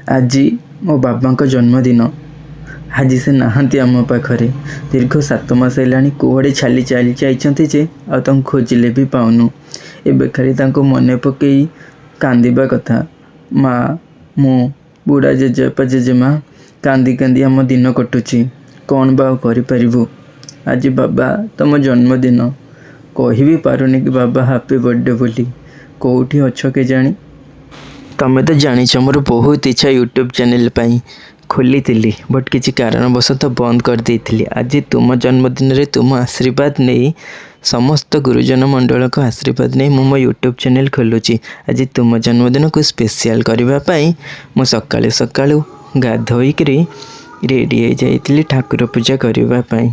आज मो बाबा जन्मदिन। आज से नहांती आम पाखरे दीर्घ 7 मास है कुआड़े छाली चली जाइंट जे आ खोजिले भी पाऊनु। एबे खाली मन पकई कांदिबा कथा। माँ मु बुढ़ा जेजेपा जेजेमा कांदी कांदी आम दिन कटुची। कौन बा करिपरिबु। आज बाबा तुम जन्मदिन कहि भी पारुनी कि बाबा हैप्पी बर्थडे बोली। कौटी अच्छ के जानी। तमें तो जानिच मोर बहुत इच्छा यूट्यूब चैनल पाई खोली थी बट किसी कारणवश बंद कर देती। आज तुम जन्मदिन रे तुम आशीर्वाद नहीं समस्त गुरुजन मंडल को आशीर्वाद नहीं मो यूट्यूब चैनल खोलुची। आज तुम जन्मदिन को स्पेशल करने मु सकाळु सकाळु गाधोईक रेडी हो जाइली ठाकुर पूजा करने।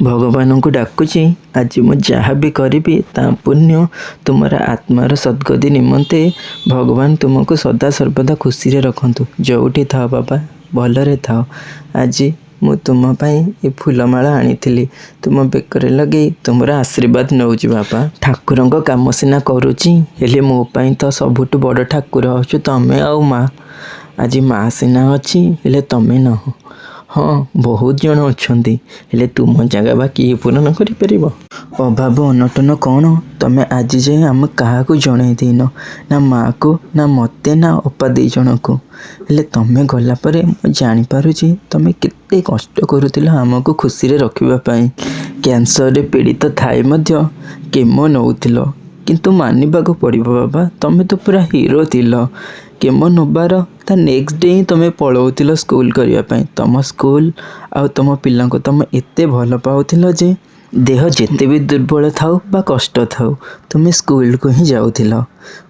भगवान को डाकुची आज मु जहाँ भी करी ता पुण्य तुमर आत्मार सद्गति निमंते भगवान तुमको सदा सर्वदा खुशी रे रखंतु। जोठी था बाबा भलरे था। आज मु तुम पाई ये फूलमाला आनी तुम बेकर लगे तुमर आशीर्वाद नौची। बाबा ठाकुर काम सीना करुची हेले मो पाई तो सबुठ बड़ ठाकुर अच्छु तमें आ माँ। आज माँ सीना अच्छी हेले तमें न। हाँ बहुत जन अच्छा हेले तुम जगह बा किए पूरण कर अभाव अनटन कौन तमें आज जाए आम क्या जन देन ना माँ को ना मते ना अपा दी जन को। हेले तमें गलापर जानीपारुची तमें केते कष्ट करुथिल आमको खुशी रे रखिबापाई। कैंसर रे पीड़ित थाई मध्य केमो नौथिल किंतु मानिबाको पड़िबो बाबा। तमें तो पूरा हीरो थिल। केमो नबार ता नेक्स्ट डे ही तुम्हें पलाउथिल स्कूल करने। तुम स्कूल आ तुम पिला को तुम एते भल पाउथिल जे देह जेते भी दुर्बल थाउ बा कष्ट थाउ तुम्हें स्कूल को ही जाउथिल।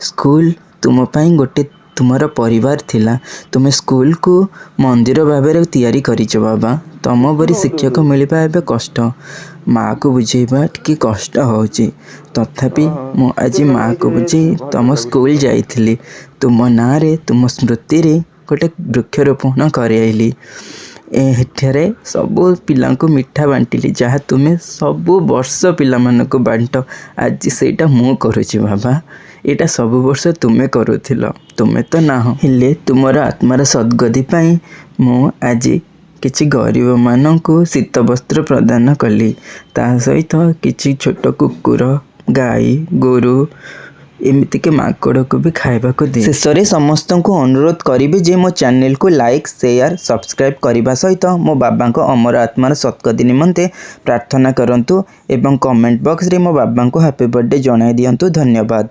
स्कूल तुम पाई गोटे तुमर परिवार थिला। तुम्हें स्कूल को मंदिर भाव तैयारी करिच बाबा। तुम बरी शिक्षक मिलवा एबे कष्ट। माँ को बुझेबा टी कष्ट होची तथापि मु आज माँ को बुझे तुम स्कूल जाइथिली। तुम ना रे तुम स्मृति रे गोटे वृक्षरोपण करइली। एठारे सबू पिला को मिठा बांटिली जहाँ तुम्हें सबू वर्ष पिला मानक बांट। आज सेटा मु करुची बाबा। एटा सब वर्ष तुम्हें करुथिल तुम्हें तो ना हेले तुमर आत्मार सद्गति पाई मु आज किछि गरीब मानक शीत वस्त्र प्रदान कली। ता सहित किछि छोट कुकुर गाई गोरु एमती के माकड़ को भी खाइबा को दे। शेष में समस्त को अनुरोध करी जे मो चैनल को लाइक शेयर सब्सक्राइब करने सहित मो बाबा को अमर आत्मार सद्गति निमंते प्रार्थना करंतु एवं कमेंट बॉक्स रे मो बाबा को हैप्पी बर्थडे जणाई दियंतु। धन्यवाद।